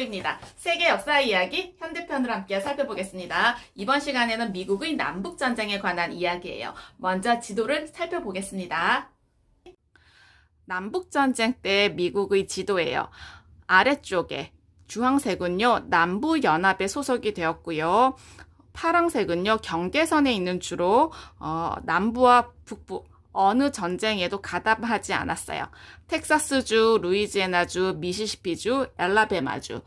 미구입니다. 세계 역사 이야기 현대편으로 함께 살펴보겠습니다. 이번 시간에는 미국의 남북전쟁에 관한 이야기예요. 먼저 지도를 살펴보겠습니다. 남북전쟁 때 미국의 지도예요. 아래쪽에 주황색은요, 남부연합에 소속이 되었고요. 파랑색은요, 경계선에 있는 주로 남부와 북부 어느 전쟁에도 가담하지 않았어요. 텍사스주, 루이지애나주, 미시시피주, 엘라베마주,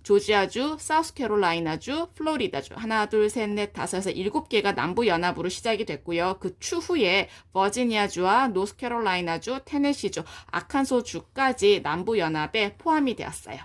조지아주, 사우스캐롤라이나주, 플로리다주 하나, 둘, 셋, 넷, 다섯에서 7개가 남부연합으로 시작이 됐고요. 그 추후에 버지니아주와 노스캐롤라이나주, 테네시주, 아칸소주까지 남부연합에 포함이 되었어요.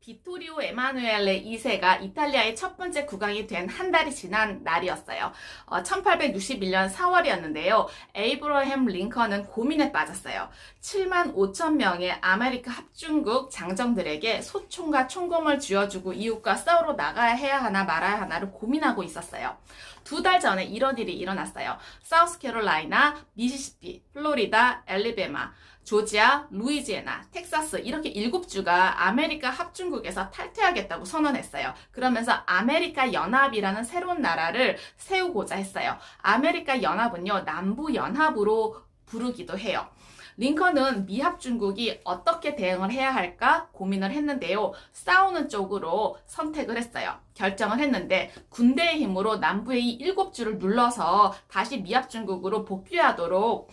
비토리오 에마누엘레 2세가 이탈리아의 첫 번째 국왕이 된 한 달이 지난 날이었어요. 1861년 4월이었는데요. 에이브러햄 링컨은 고민에 빠졌어요. 7만 5천 명의 아메리카 합중국 장정들에게 소총과 총검을 쥐어주고 이웃과 싸우러 나가야 해야 하나 말아야 하나를 고민하고 있었어요. 2달 전에 이런 일이 일어났어요. 사우스캐롤라이나, 미시시피, 플로리다, 엘리베마, 조지아, 루이지애나, 텍사스 이렇게 7주가 아메리카 합중국에서 탈퇴하겠다고 선언했어요. 그러면서 아메리카 연합이라는 새로운 나라를 세우고자 했어요. 아메리카 연합은요, 남부 연합으로 부르기도 해요. 링컨은 미합중국이 어떻게 대응을 해야 할까 고민을 했는데요. 싸우는 쪽으로 선택을 했어요. 결정을 했는데 군대의 힘으로 남부의 이 7주를 눌러서 다시 미합중국으로 복귀하도록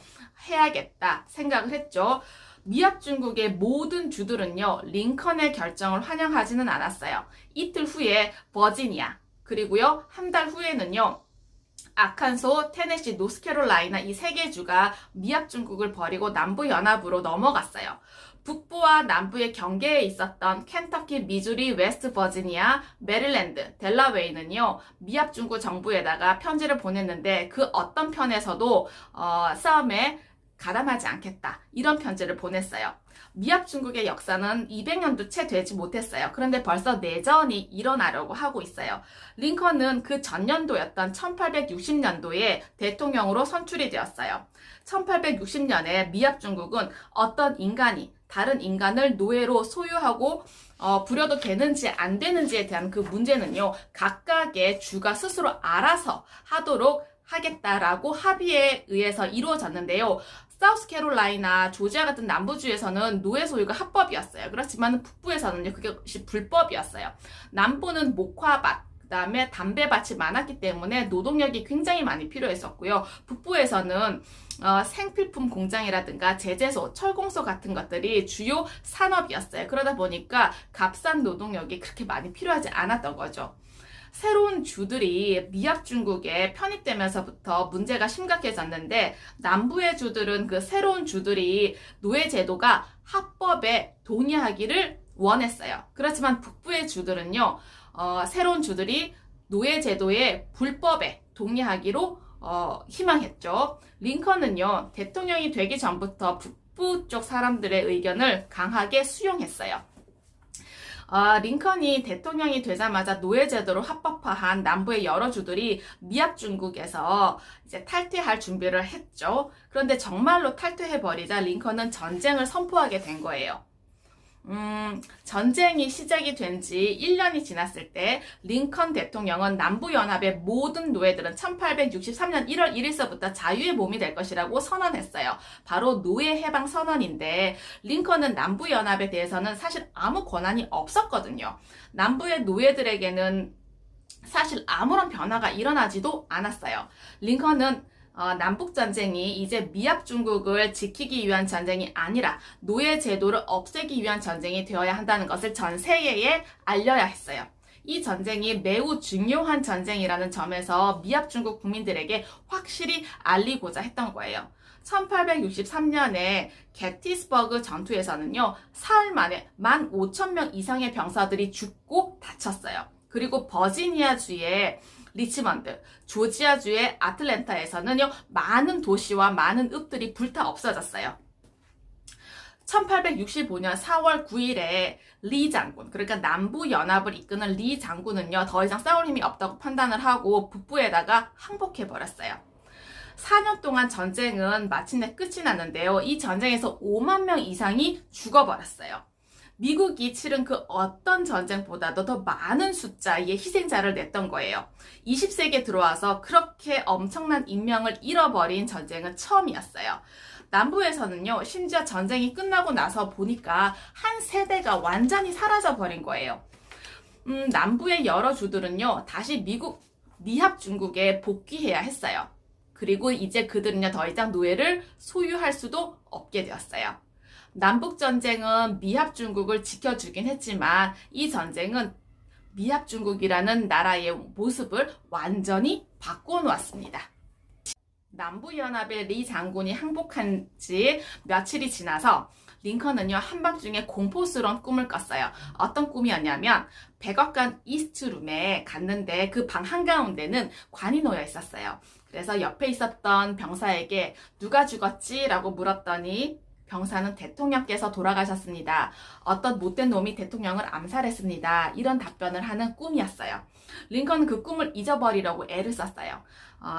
해야겠다 생각을 했죠. 미합중국의 모든 주들은요, 링컨의 결정을 환영하지는 않았어요. 이틀 후에 버지니아, 그리고요, 한 달 후에는요, 아칸소, 테네시, 노스캐롤라이나 이 3개 주가 미합중국을 버리고 남부연합으로 넘어갔어요. 북부와 남부의 경계에 있었던 켄터키, 미주리, 웨스트 버지니아, 메릴랜드, 델라웨이는요, 미합중국 정부에다가 편지를 보냈는데 그 어떤 편에서도 싸움에 가담하지 않겠다. 이런 편지를 보냈어요. 미합중국의 역사는 200년도 채 되지 못했어요. 그런데 벌써 내전이 일어나려고 하고 있어요. 링컨은 그 전년도였던 1860년도에 대통령으로 선출이 되었어요. 1860년에 미합중국은 어떤 인간이 다른 인간을 노예로 소유하고 부려도 되는지 안 되는지에 대한 그 문제는요, 각각의 주가 스스로 알아서 하도록 하겠다라고 합의에 의해서 이루어졌는데요. 사우스캐롤라이나, 조지아 같은 남부주에서는 노예 소유가 합법이었어요. 그렇지만 북부에서는요, 그것이 불법이었어요. 남부는 목화밭, 그 다음에 담배밭이 많았기 때문에 노동력이 굉장히 많이 필요했었고요. 북부에서는 생필품 공장이라든가 제재소, 철공소 같은 것들이 주요 산업이었어요. 그러다 보니까 값싼 노동력이 그렇게 많이 필요하지 않았던 거죠. 새로운 주들이 미합중국에 편입되면서부터 문제가 심각해졌는데 남부의 주들은 그 새로운 주들이 노예 제도가 합법에 동의하기를 원했어요. 그렇지만 북부의 주들은요, 새로운 주들이 노예 제도의 불법에 동의하기로 희망했죠. 링컨은요, 대통령이 되기 전부터 북부 쪽 사람들의 의견을 강하게 수용했어요. 링컨이 대통령이 되자마자 노예제도로 합법화한 남부의 여러 주들이 미합중국에서 이제 탈퇴할 준비를 했죠. 그런데 정말로 탈퇴해버리자 링컨은 전쟁을 선포하게 된 거예요. 전쟁이 시작이 된 지 1년이 지났을 때 링컨 대통령은 남부연합의 모든 노예들은 1863년 1월 1일서부터 자유의 몸이 될 것이라고 선언했어요. 바로 노예 해방 선언인데 링컨은 남부연합에 대해서는 사실 아무 권한이 없었거든요. 남부의 노예들에게는 사실 아무런 변화가 일어나지도 않았어요. 링컨은 남북전쟁이 이제 미합중국을 지키기 위한 전쟁이 아니라 노예 제도를 없애기 위한 전쟁이 되어야 한다는 것을 전 세계에 알려야 했어요. 이 전쟁이 매우 중요한 전쟁이라는 점에서 미합중국 국민들에게 확실히 알리고자 했던 거예요. 1863년에 게티스버그 전투에서는요, 사흘 만에 15,000명 이상의 병사들이 죽고 다쳤어요. 그리고 버지니아주의 리치먼드, 조지아주의 아틀랜타에서는요, 많은 도시와 많은 읍들이 불타 없어졌어요. 1865년 4월 9일에 리 장군, 그러니까 남부연합을 이끄는 리 장군은요, 더 이상 싸울 힘이 없다고 판단을 하고 북부에다가 항복해버렸어요. 4년 동안 전쟁은 마침내 끝이 났는데요. 이 전쟁에서 5만 명 이상이 죽어버렸어요. 미국이 치른 그 어떤 전쟁보다도 더 많은 숫자의 희생자를 냈던 거예요. 20세기에 들어와서 그렇게 엄청난 인명을 잃어버린 전쟁은 처음이었어요. 남부에서는요, 심지어 전쟁이 끝나고 나서 보니까 한 세대가 완전히 사라져버린 거예요. 남부의 여러 주들은요, 다시 미합 중국에 복귀해야 했어요. 그리고 이제 그들은요, 더 이상 노예를 소유할 수도 없게 되었어요. 남북전쟁은 미합 중국을 지켜주긴 했지만 이 전쟁은 미합 중국이라는 나라의 모습을 완전히 바꿔 놓았습니다. 남부연합의 리 장군이 항복한 지 며칠이 지나서 링컨은요, 한밤중에 공포스러운 꿈을 꿨어요. 어떤 꿈이었냐면 백악관 이스트룸에 갔는데 그 방 한가운데는 관이 놓여 있었어요. 그래서 옆에 있었던 병사에게 누가 죽었지? 라고 물었더니 병사는 대통령께서 돌아가셨습니다. 어떤 못된 놈이 대통령을 암살했습니다. 이런 답변을 하는 꿈이었어요. 링컨은 그 꿈을 잊어버리려고 애를 썼어요.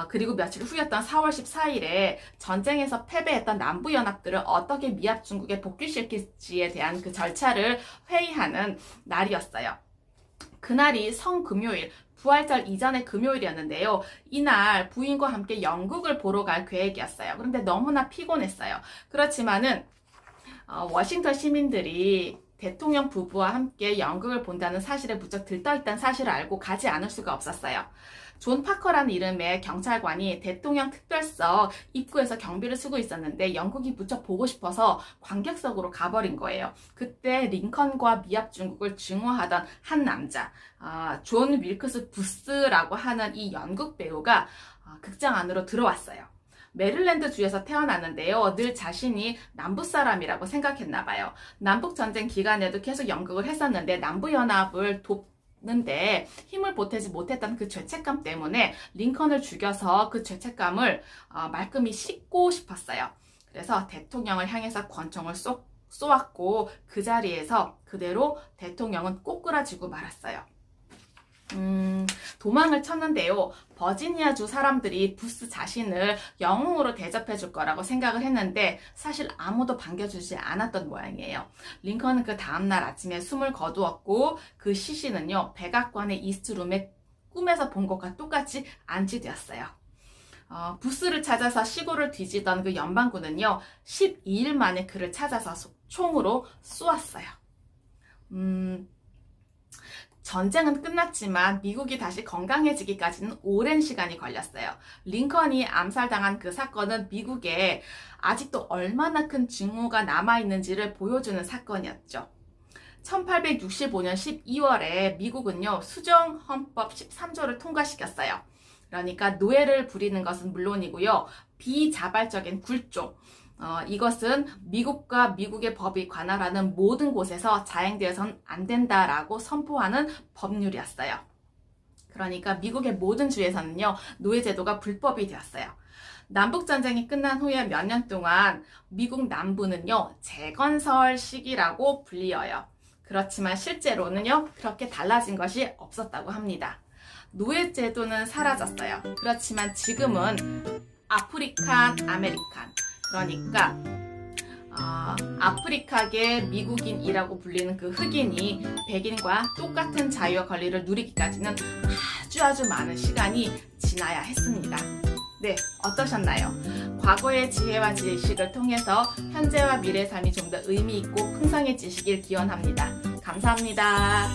그리고 며칠 후였던 4월 14일에 전쟁에서 패배했던 남부연합들을 어떻게 미합 중국에 복귀시킬지에 대한 그 절차를 회의하는 날이었어요. 그날이 성금요일, 부활절 이전의 금요일이었는데요. 이날 부인과 함께 영국을 보러 갈 계획이었어요. 그런데 너무나 피곤했어요. 그렇지만은 워싱턴 시민들이 대통령 부부와 함께 연극을 본다는 사실에 무척 들떠있다는 사실을 알고 가지 않을 수가 없었어요. 존 파커라는 이름의 경찰관이 대통령 특별석 입구에서 경비를 쓰고 있었는데 영국이 무척 보고 싶어서 관객석으로 가버린 거예요. 그때 링컨과 미합 중국을 증오하던 한 남자, 존 윌크스 부스라고 하는 이 연극 배우가 극장 안으로 들어왔어요. 메릴랜드 주에서 태어났는데요. 늘 자신이 남부 사람이라고 생각했나 봐요. 남북전쟁 기간에도 계속 연극을 했었는데 남부연합을 돕는데 힘을 보태지 못했던 그 죄책감 때문에 링컨을 죽여서 그 죄책감을 말끔히 씻고 싶었어요. 그래서 대통령을 향해서 권총을 쏘았고 그 자리에서 그대로 대통령은 꼬꾸라지고 말았어요. 도망을 쳤는데요. 버지니아주 사람들이 부스 자신을 영웅으로 대접해 줄 거라고 생각을 했는데 사실 아무도 반겨주지 않았던 모양이에요. 링컨은 그 다음날 아침에 숨을 거두었고 그 시신은요, 백악관의 이스트룸에 꿈에서 본 것과 똑같이 안치되었어요. 부스를 찾아서 시골을 뒤지던 그 연방군은요, 12일 만에 그를 찾아서 총으로 쏘았어요. 전쟁은 끝났지만 미국이 다시 건강해지기까지는 오랜 시간이 걸렸어요. 링컨이 암살당한 그 사건은 미국에 아직도 얼마나 큰 증오가 남아있는지를 보여주는 사건이었죠. 1865년 12월에 미국은요, 수정헌법 13조를 통과시켰어요. 그러니까 노예를 부리는 것은 물론이고요, 비자발적인 굴종, 이것은 미국과 미국의 법이 관할하는 모든 곳에서 자행되어서는 안 된다라고 선포하는 법률이었어요. 그러니까 미국의 모든 주에서는요, 노예제도가 불법이 되었어요. 남북전쟁이 끝난 후에 몇 년 동안 미국 남부는요, 재건설 시기라고 불리어요. 그렇지만 실제로는요, 그렇게 달라진 것이 없었다고 합니다. 노예제도는 사라졌어요. 그렇지만 지금은 아프리칸 아메리칸, 그러니까 아프리카계 미국인이라고 불리는 그 흑인이 백인과 똑같은 자유와 권리를 누리기까지는 아주 많은 시간이 지나야 했습니다. 네, 어떠셨나요? 과거의 지혜와 지식을 통해서 현재와 미래의 삶이 좀 더 의미 있고 풍성해지시길 기원합니다. 감사합니다.